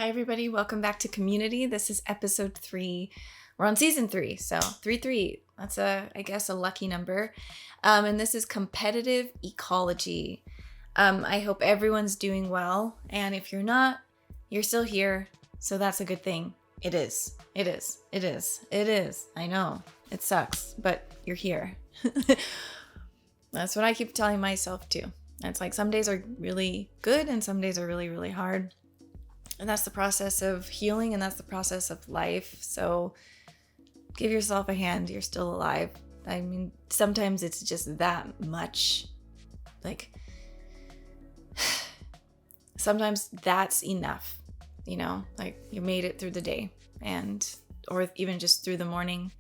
Hi, everybody. Welcome back to Community. This is episode 3. We're on season 3, so 3. That's I guess a lucky number. And this is competitive ecology. I hope everyone's doing well, and if you're not, you're still here, so that's a good thing. It is. I know it sucks, but you're here. That's what I keep telling myself too. It's like some days are really good and some days are really, really hard. And that's the process of healing, and that's the process of life. So give yourself a hand. You're still alive. I mean, sometimes it's just that much. Like, sometimes that's enough, you know? Like, you made it through the day, or even just through the morning.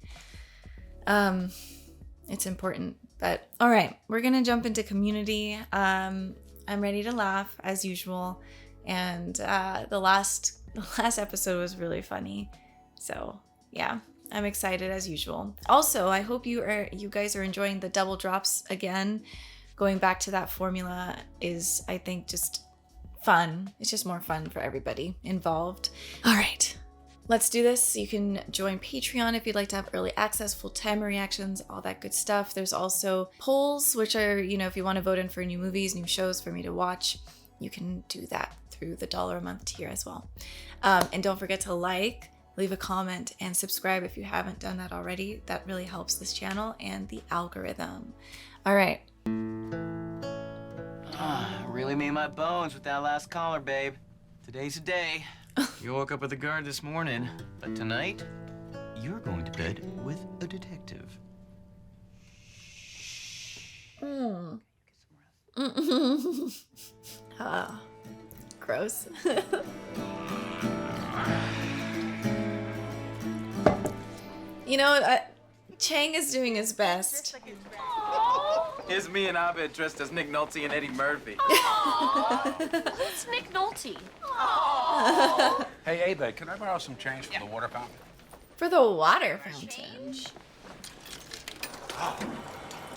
It's important. But all right, we're going to jump into community. I'm ready to laugh as usual. And the last episode was really funny. So yeah, I'm excited as usual. Also, I hope you guys are enjoying the double drops again. Going back to that formula is, I think, just fun. It's just more fun for everybody involved. All right, let's do this. You can join Patreon if you'd like to have early access, full timer reactions, all that good stuff. There's also polls, which are, if you want to vote in for new movies, new shows for me to watch, you can do that through the $1 a month tier as well. And don't forget to leave a comment, and subscribe if you haven't done that already. That really helps this channel and the algorithm. All right. Really made my bones with that last caller, babe. Today's the day. You woke up with a guard this morning, but tonight, you're going to bed with a detective. Gross. Chang is doing his best. Here's me and Abed dressed as Nick Nolte and Eddie Murphy. Who's Nick Nolte? Hey, Abed, can I borrow some change for the water fountain? For the water fountain.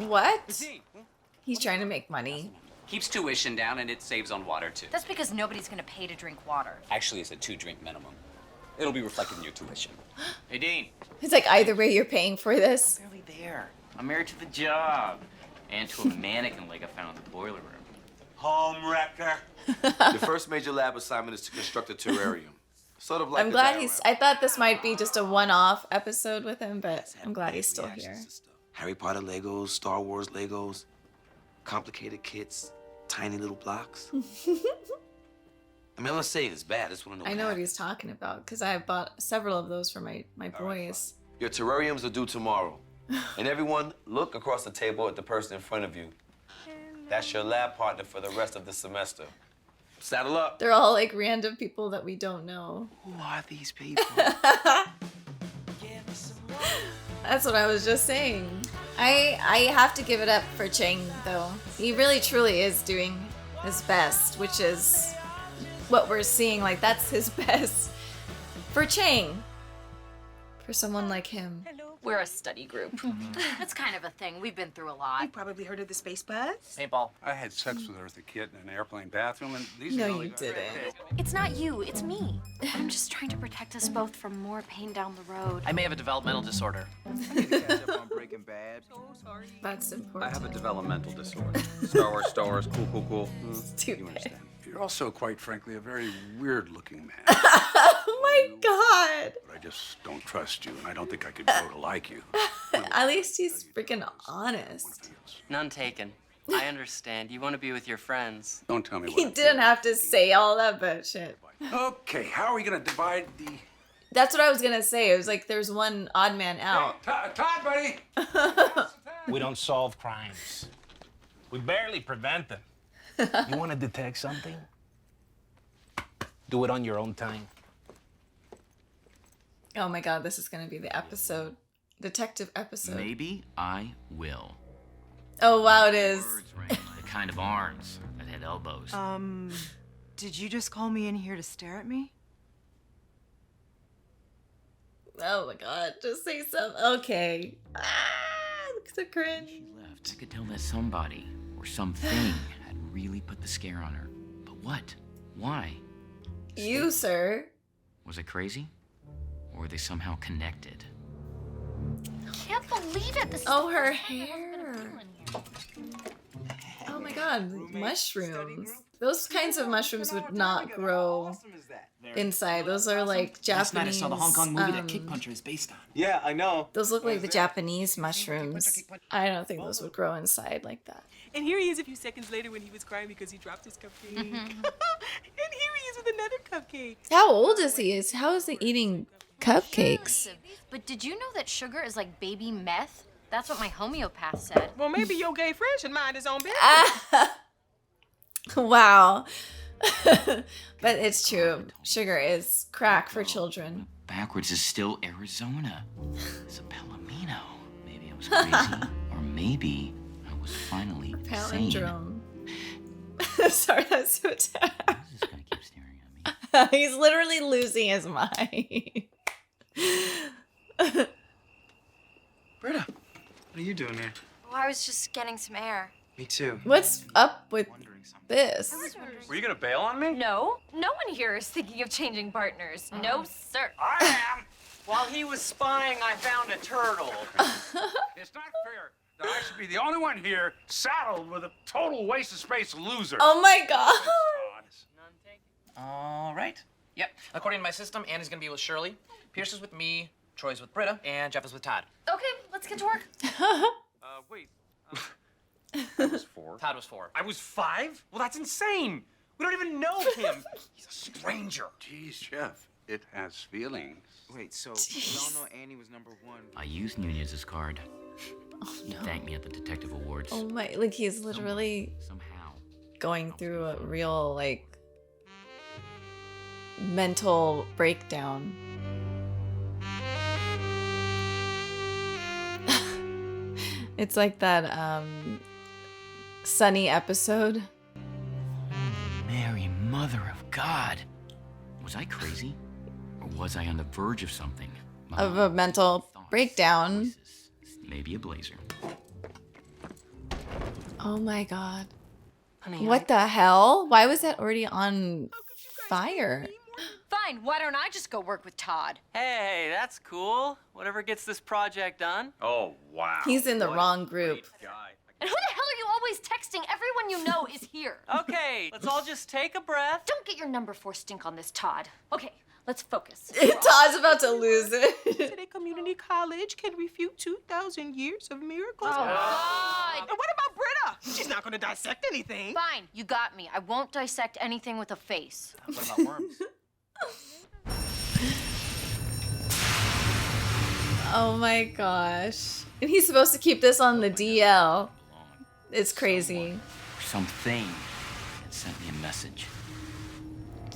What? He's trying to make money. Keeps tuition down, and it saves on water, too. That's because nobody's gonna pay to drink water. Actually, it's a 2-drink minimum. It'll be reflected in your tuition. Hey, Dean. It's like either way you're paying for this. I'm barely there. I'm married to the job. And to a mannequin like I found in the boiler room. Home wrecker. Your first major lab assignment is to construct a terrarium. Sort of like I'm glad I thought this might be just a one-off episode with him, but I'm glad he's still here. Harry Potter Legos, Star Wars Legos, complicated kits, tiny little blocks. I mean, I'm not saying it's bad. I just want to know. I know what he's talking about because I bought several of those for my boys. Your terrariums are due tomorrow. And everyone, look across the table at the person in front of you. That's your lab partner for the rest of the semester. Saddle up. They're all like random people that we don't know. Who are these people? That's what I was just saying. I have to give it up for Chang, though. He really, truly is doing his best, which is what we're seeing. Like, that's his best. For Chang. For someone like him. We're a study group. That's kind of a thing. We've been through a lot. You probably heard of the space bus? Paintball. I had sex with her as a kid in an airplane bathroom, and these No, are all you these- didn't. It's not you, it's me. I'm just trying to protect us both from more pain down the road. I may have a developmental disorder. I need to catch up on Breaking Bad. That's I important. have a developmental disorder. Star Wars, cool. Stupid. You understand? You're also, quite frankly, a very weird-looking man. Oh my god. But I just don't trust you, and I don't think I could grow to like you. At least he's freaking honest. None taken. I understand. You want to be with your friends. Don't tell me what He I'm didn't have to say all that bullshit. doing. Okay, how are we going to divide the... That's what I was gonna say. It was like there's one odd man out. Hey, Todd, buddy! We don't solve crimes. We barely prevent them. You want to detect something? Do it on your own time. Oh my god, this is gonna be the episode. Detective episode. Maybe I will. Oh wow, it is. Words, right? The kind of arms that had elbows. Did you just call me in here to stare at me? Oh my god, just say something. Okay. Look at the cringe. She left. I could tell that somebody or something had really put the scare on her. But what? Why? You, sir. Was I crazy? Or were they somehow connected? Can't believe it. This is Oh, the her first time I've ever been a hair. peel in here. Oh my god, mushrooms. Those kinds of mushrooms would not grow inside. Those are like Japanese. Last night I saw the Hong Kong movie that Kick Puncher is based on. Yeah, I know. Those look like the Japanese mushrooms. I don't think those would grow inside like that. And here he is a few seconds later when he was crying because he dropped his cupcake. And here he is with another cupcake. How old is he? How is he eating cupcakes? But did you know that sugar is like baby meth? That's what my homeopath said. Well, maybe your gay friend should mind his own business. Wow. But it's true. Sugar is crack for children. Backwards is still Arizona. It's a Palomino. Maybe I was crazy. Or maybe I was finally sane. Palindrome. Sorry, that's so terrible. Who's this guy keep staring at me? He's literally losing his mind. Britta, what are you doing here? Oh, I was just getting some air. Me too. What's up with this? Were you gonna bail on me? No, no one here is thinking of changing partners. No, sir. I am. While he was spying, I found a turtle. It's not fair that I should be the only one here saddled with a total waste of space loser. Oh my god. All right. Yep. According to my system, Annie's gonna be with Shirley, Pierce is with me, Troy's with Britta, and Jeff is with Todd. Okay, let's get to work. Wait. I was 4. Todd was 4. I was 5? Well, that's insane. We don't even know him. He's a stranger. Jeez, Jeff, it has feelings. Wait, so we all know Annie was number 1. I used Nunez's card. Oh He no. thanked me at the detective awards. Oh my, like he's literally Somehow. going through a real like mental breakdown. It's like that Sunny episode. Mary, Mother of God. Was I crazy? Or was I on the verge of something? Of a mental Thoughts, breakdown. voices, maybe a blazer. Oh my god. Honey, What the hell? Why was that already on fire? Fine, why don't I just go work with Todd? Hey, that's cool. Whatever gets this project done. Oh, wow. He's in the What a wrong group. great guy. And who the hell are you always texting? Everyone you know is here. Okay, let's all just take a breath. Don't get your number 4 stink on this, Todd. Okay, let's focus. Todd's about to lose it. Today, community college can refute 2,000 years of miracles. Oh, God. And what about Britta? She's not going to dissect anything. Fine, you got me. I won't dissect anything with a face. What about worms? Oh my gosh. And he's supposed to keep this on the DL. It's crazy. Something that sent me a message.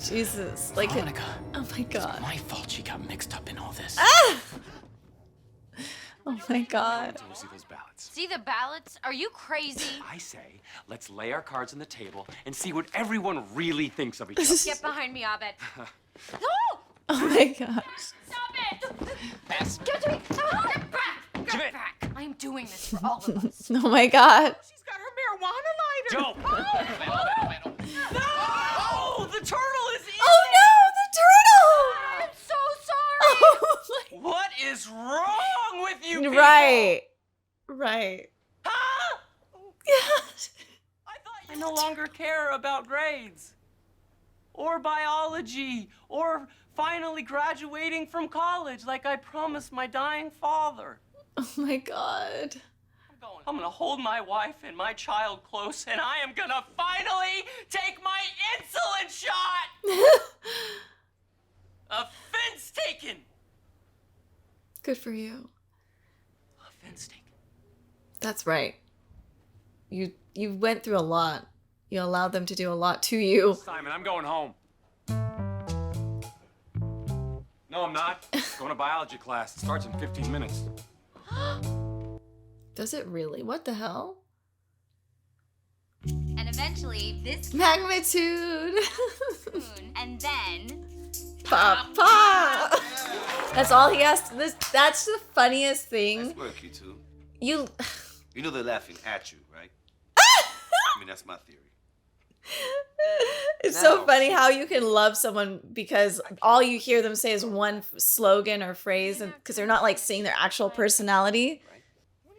Jesus. Like, Veronica. oh my It's god. my fault she got mixed up in all this. Oh my god. We'll see those ballots. See the ballots? Are you crazy? I say, let's lay our cards on the table and see what everyone really thinks of each other. Get behind me, Abed. No! Oh my gosh. Stop it! Pass. Give it to me! Get back! Get back! I am doing this for all of us. Oh my god. She's got her marijuana lighter. Joe! No! Oh, the turtle is in Oh no, the turtle! I'm so sorry! Oh What is wrong with you my. people? Right. Right. Huh? Yes. I no longer care about grades. Or biology. Or finally graduating from college like I promised my dying father. Oh my god. I'm gonna hold my wife and my child close, and I am gonna finally take my insulin shot! Offense taken! Good for you. Offense taken. That's right. You went through a lot. You allowed them to do a lot to you. Simon, I'm going home. No, I'm not. Going to biology class. It starts in 15 minutes. Does it really? What the hell? And eventually, this Magnitude. spoon, and then Pop, pop. That's all he has to, that's the funniest thing. Nice work, you two. You You know they're laughing at you, right? I mean, that's my theory. It's so funny how you can love someone because all you hear them say is one slogan or phrase, and because they're not like saying their actual personality.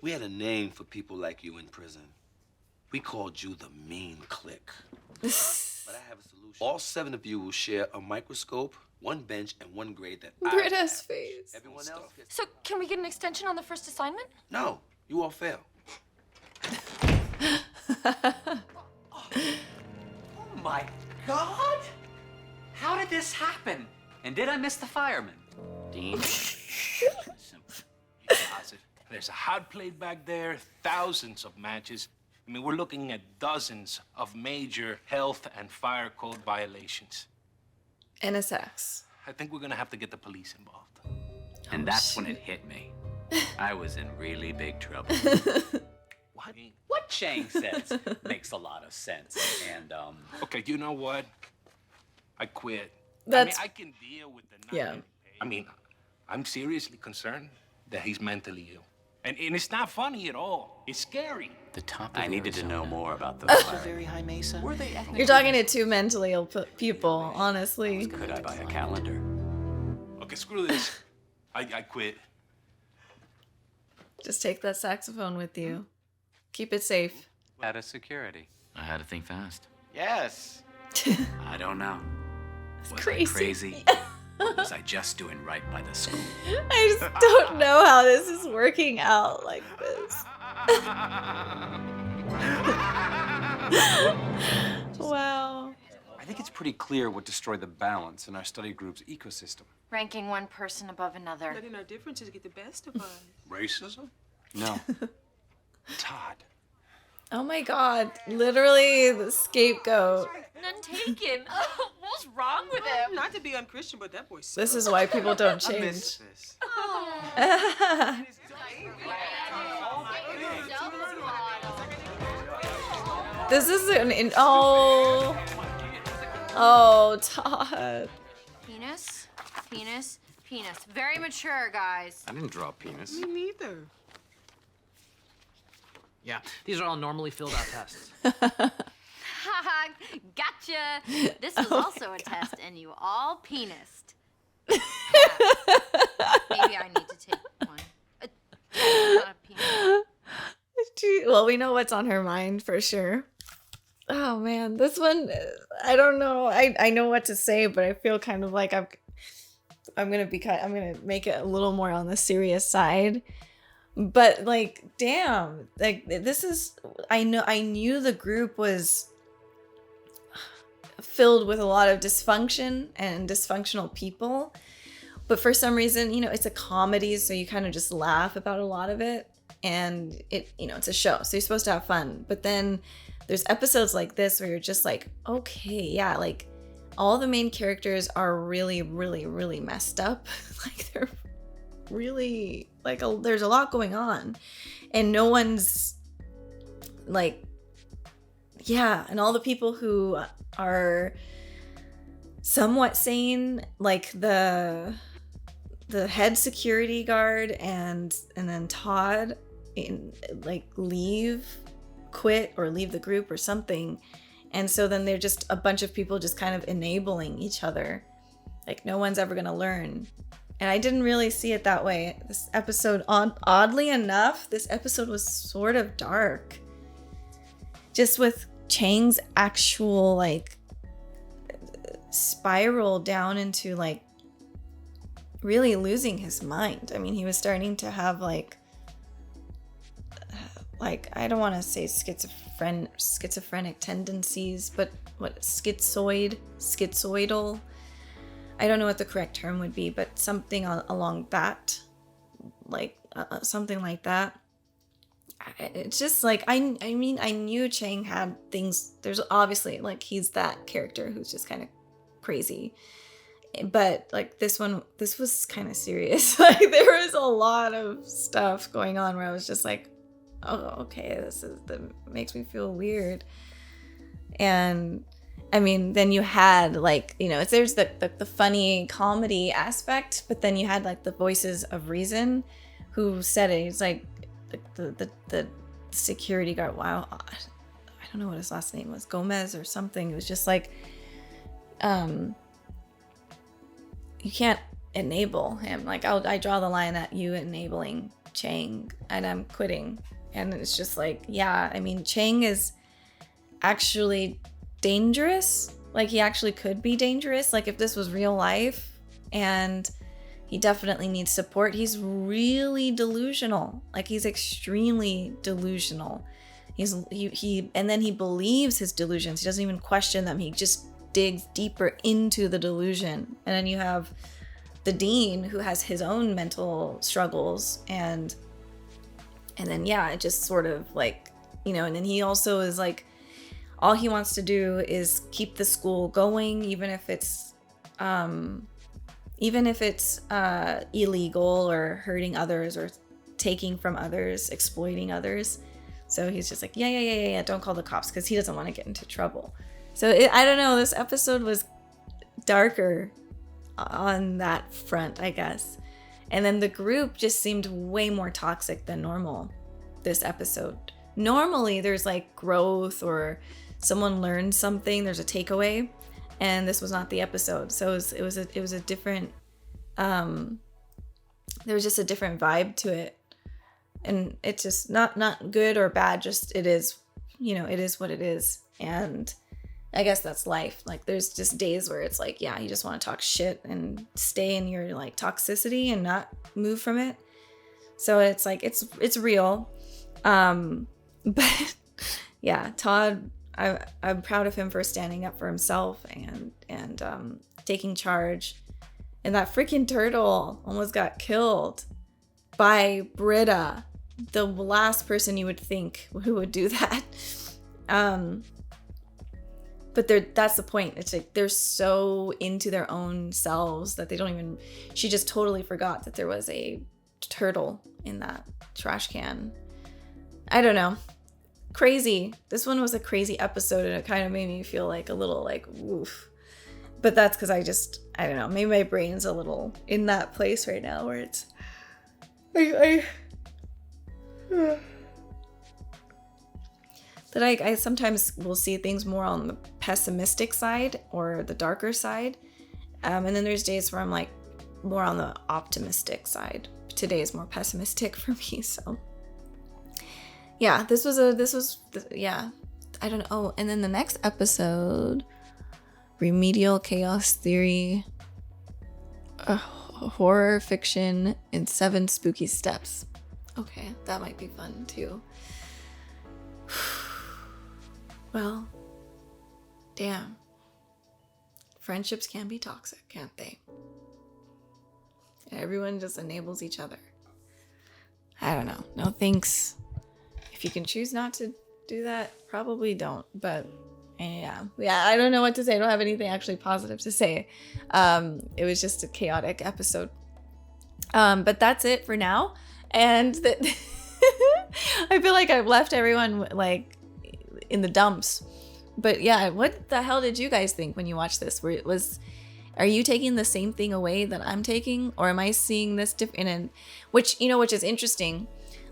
We had a name for people like you in prison. We called you the mean clique. But I have a solution. All 7 of you will share a microscope, 1 bench, and 1 grade that I Britta's have. face. Everyone else gets... So, can we get an extension on the first assignment? No, you all fail. Oh my God! How did this happen? And did I miss the fireman? Dean, There's a hot plate back there, thousands of matches. I mean, we're looking at dozens of major health and fire code violations. NSX. I think we're gonna have to get the police involved. and that's when it hit me. I was in really big trouble. What? What Chang says makes a lot of sense. And, Okay, you know what? I quit. That's... I mean, I can deal with the not Yeah. getting paid. I mean, I'm seriously concerned that he's mentally ill. And it's not funny at all. It's scary. The top. I needed to know more about the very high mesa. Were they You're talking to 2 mentally ill people, honestly. Could I buy a calendar? Okay, screw this. I quit. Just take that saxophone with you. Keep it safe. Out of security. I had to think fast. Yes. I don't know. Was crazy. I crazy? Or was I just doing right by the school? I just don't know how this is working out like this. Wow. I think it's pretty clear what destroyed the balance in our study group's ecosystem. Ranking one person above another. Letting our differences get the best of us. Racism? No. Todd. Oh my god. Literally the scapegoat. None taken. What's wrong with him? Not to be unchristian, but that boy's This is why people don't change. this. This is oh. Oh, Todd. Penis, penis, penis. Very mature, guys. I didn't draw penis. Me neither. Yeah, these are all normally filled out tests. Haha, gotcha. This was also a test, and you all penised. Maybe I need to take one. Not a penis. Well, we know what's on her mind for sure. Oh man, this one, I don't know. I know what to say, but I feel kind of like I'm gonna make it a little more on the serious side. But like, damn, like this is, I knew the group was filled with a lot of dysfunction and dysfunctional people, but for some reason, you know, it's a comedy, so you kind of just laugh about a lot of it, and it, you know, it's a show, so you're supposed to have fun. But then there's episodes like this where you're just like, okay, yeah, like all the main characters are really, really, really messed up. Like they're really like there's a lot going on, and no one's like, yeah, and all the people who are somewhat sane, like the head security guard and then Todd, like quit or leave the group or something, and so then they're just a bunch of people just kind of enabling each other, like no one's ever gonna learn. And I didn't really see it that way. This episode, oddly enough, this episode was sort of dark, just with Chang's actual like spiral down into like really losing his mind. I mean, he was starting to have like I don't want to say schizophrenic tendencies, but what, schizoidal. I don't know what the correct term would be, but something along that, like something like that. It's just like, I mean, I knew Chang had things. There's obviously like, he's that character who's just kind of crazy. But like this was kind of serious. Like there was a lot of stuff going on where I was just like, oh, okay, that makes me feel weird. And I mean, then you had like, you know, there's the funny comedy aspect, but then you had like the voices of reason who said it. It's like the security guard. Wow, I don't know what his last name was, Gomez or something. It was just like, you can't enable him. Like, I draw the line at you enabling Chang, and I'm quitting. And it's just like, yeah, I mean, Chang is actually dangerous. Like, he actually could be dangerous. Like, if this was real life, and he definitely needs support. He's really delusional. Like, he's extremely delusional. And then he believes his delusions. He doesn't even question them. He just digs deeper into the delusion. And then you have the dean, who has his own mental struggles, and then yeah, it just sort of like, you know, and then he also is like, all he wants to do is keep the school going, even if it's illegal or hurting others or taking from others, exploiting others. So he's just like, yeah, don't call the cops, because he doesn't want to get into trouble. So I don't know, this episode was darker on that front, I guess. And then the group just seemed way more toxic than normal this episode. Normally there's like growth, or someone learned something, there's a takeaway, and this was not the episode. So it was a different there was just a different vibe to it. And it's just not good or bad, just it is, you know, it is what it is. And I guess that's life. Like, there's just days where it's like, yeah, you just want to talk shit and stay in your like toxicity and not move from it. So it's like, it's real. But yeah, Todd, I'm proud of him for standing up for himself and taking charge. And that freaking turtle almost got killed by Britta, the last person you would think who would do that. But that's the point. It's like they're so into their own selves that they don't even... She just totally forgot that there was a turtle in that trash can. I don't know. Crazy. This one was a crazy episode, and it kind of made me feel like a little like, woof. But that's because I don't know. Maybe my brain's a little in that place right now where it's... That I sometimes will see things more on the pessimistic side or the darker side. And then there's days where I'm like more on the optimistic side. Today is more pessimistic for me, so. Yeah, yeah, I don't know. Oh, and then the next episode, Remedial Chaos Theory, horror fiction in 7 spooky steps. Okay, that might be fun too. Well, damn. Friendships can be toxic, can't they? Everyone just enables each other. I don't know. No thanks. If you can choose not to do that, probably don't. But yeah, I don't know what to say. I don't have anything actually positive to say. It was just a chaotic episode. But that's it for now. And I feel like I've left everyone like in the dumps. But yeah, what the hell did you guys think when you watched this? Are you taking the same thing away that I'm taking, or am I seeing this different? Which is interesting.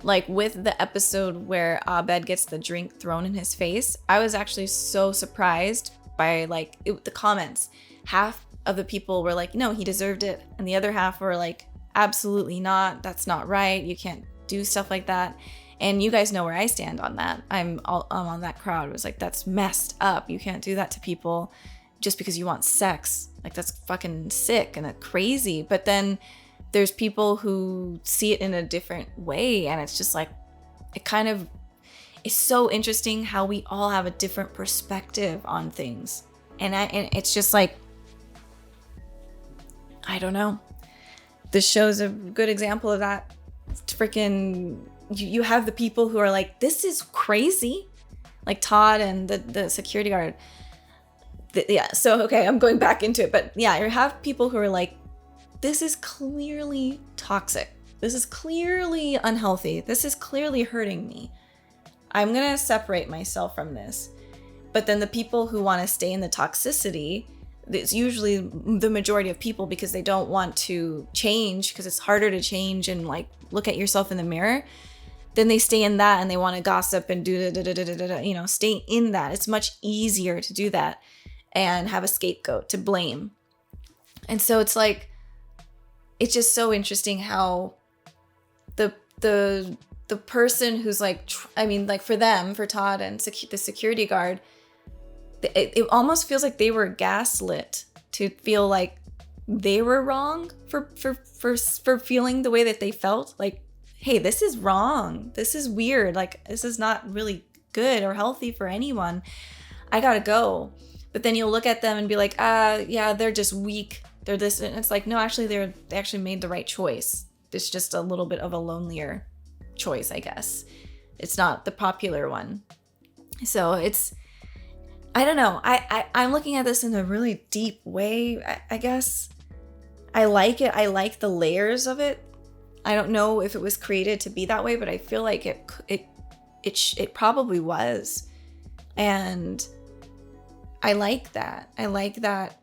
Like with the episode where Abed gets the drink thrown in his face, I was actually so surprised by the comments. Half of the people were like, no, he deserved it, and the other half were like, absolutely not. That's not right. You can't do stuff like that. And you guys know where I stand on that. I'm on that crowd. It was like, that's messed up. You can't do that to people just because you want sex. Like, that's fucking sick and that's crazy. But then there's people who see it in a different way, and it's just like, it's so interesting how we all have a different perspective on things. And it's just like, I don't know. This show's a good example of that. It's freaking... You have the people who are like, this is crazy. Like Todd and the security guard. Yeah, so, okay, I'm going back into it. But yeah, you have people who are like, this is clearly toxic. This is clearly unhealthy. This is clearly hurting me. I'm going to separate myself from this. But then the people who want to stay in the toxicity, it's usually the majority of people because they don't want to change, because it's harder to change and like look at yourself in the mirror. then they stay in that and they want to gossip and do you know, stay in that. It's much easier to do that and have a scapegoat to blame. And so it's like, it's just so interesting how the person who's like, I mean, like for them, for Todd and the security guard, it almost feels like they were gaslit to feel like they were wrong for feeling the way that they felt. Like, hey, this is wrong. This is weird. Like, this is not really good or healthy for anyone. I gotta go. But then you'll look at them and be like, yeah, they're just weak. They're this. And it's like, no, actually, they actually made the right choice. It's just a little bit of a lonelier choice, I guess. It's not the popular one. So it's, I don't know. I'm looking at this in a really deep way, I guess. I like it. I like the layers of it. I don't know if it was created to be that way, but I feel like it probably was. And I like that. I like that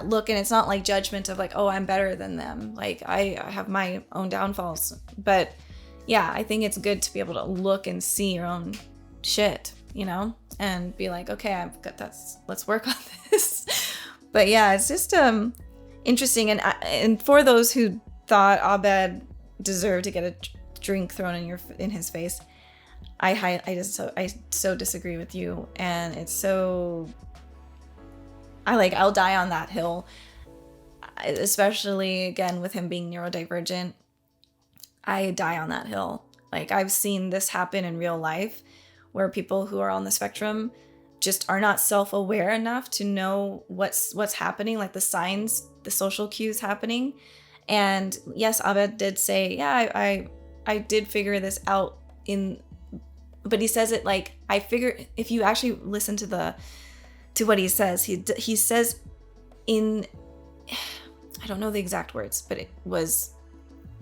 look. And it's not like judgment of like, oh, I'm better than them. Like, I have my own downfalls. But yeah, I think it's good to be able to look and see your own shit, you know, and be like, okay, I've got that. Let's work on this. But yeah, it's just interesting. And for those who thought Abed deserved to get a drink thrown in his face, I so disagree with you. And it's so, I'll die on that hill, especially again with him being neurodivergent. I die on that hill. Like, I've seen this happen in real life where people who are on the spectrum just are not self-aware enough to know what's happening, like the signs, the social cues happening. And yes, Abed did say, yeah, I did figure this out but he says it like, I figure, if you actually listen to what he says, he says in, I don't know the exact words, but it was,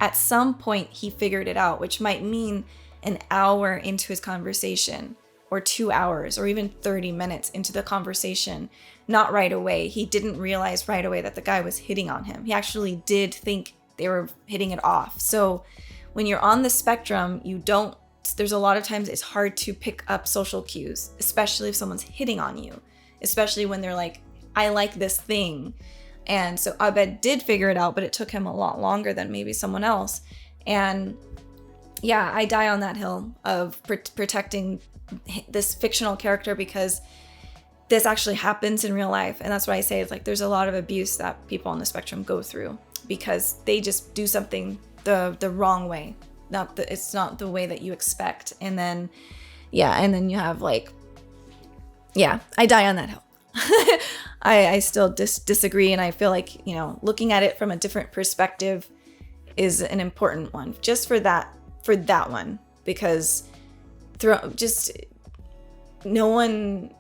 at some point he figured it out, which might mean an hour into his conversation, or 2 hours, or even 30 minutes into the conversation. Not right away. He didn't realize right away that the guy was hitting on him. He actually did think they were hitting it off. So when you're on the spectrum, there's a lot of times it's hard to pick up social cues, especially if someone's hitting on you, especially when they're like, I like this thing. And so Abed did figure it out, but it took him a lot longer than maybe someone else. And yeah, I die on that hill of protecting this fictional character, because this actually happens in real life. And that's why I say it's like, there's a lot of abuse that people on the spectrum go through because they just do something the wrong way. It's not the way that you expect. And then, yeah. And then you have like, yeah, I die on that hill. I still disagree. And I feel like, you know, looking at it from a different perspective is an important one, just for that one, because no one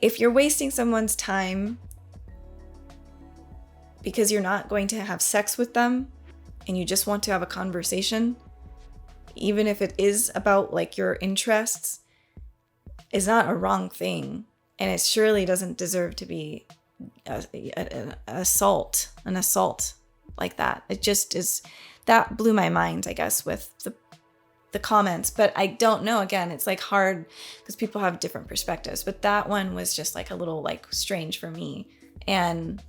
if you're wasting someone's time because you're not going to have sex with them and you just want to have a conversation, even if it is about like your interests, is not a wrong thing. And it surely doesn't deserve to be an assault like that. It just is. That blew my mind, I guess, with the comments. But I don't know, again, it's like hard because people have different perspectives. But that one was just like a little like strange for me. And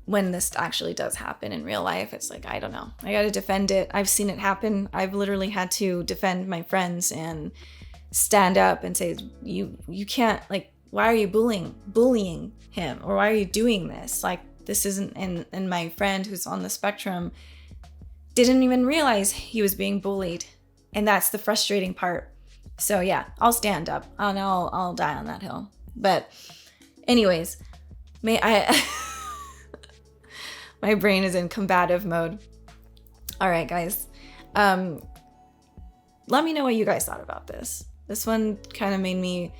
when this actually does happen in real life, it's like, I don't know. I got to defend it. I've seen it happen. I've literally had to defend my friends and stand up and say, you can't, like, why are you bullying him? Or why are you doing this? Like, this isn't, and my friend who's on the spectrum didn't even realize he was being bullied. And that's the frustrating part. So yeah, I'll stand up and I'll die on that hill. But anyways, my brain is in combative mode. All right, guys. Let me know what you guys thought about this. This one kind of made me,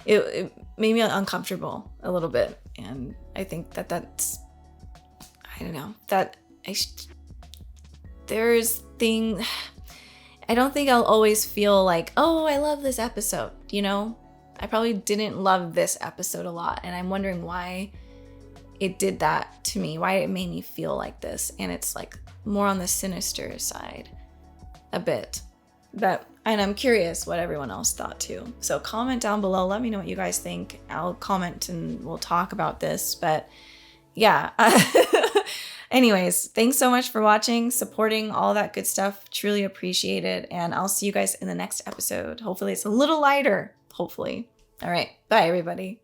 it made me uncomfortable a little bit. And I think that's, I don't know, I don't think I'll always feel like, oh, I love this episode, you know? I probably didn't love this episode a lot. And I'm wondering why it did that to me, why it made me feel like this. And it's like more on the sinister side a bit. And I'm curious what everyone else thought too. So comment down below. Let me know what you guys think. I'll comment and we'll talk about this. But yeah. Anyways, thanks so much for watching, supporting, all that good stuff. Truly appreciate it. And I'll see you guys in the next episode. Hopefully it's a little lighter. Hopefully. All right. Bye, everybody.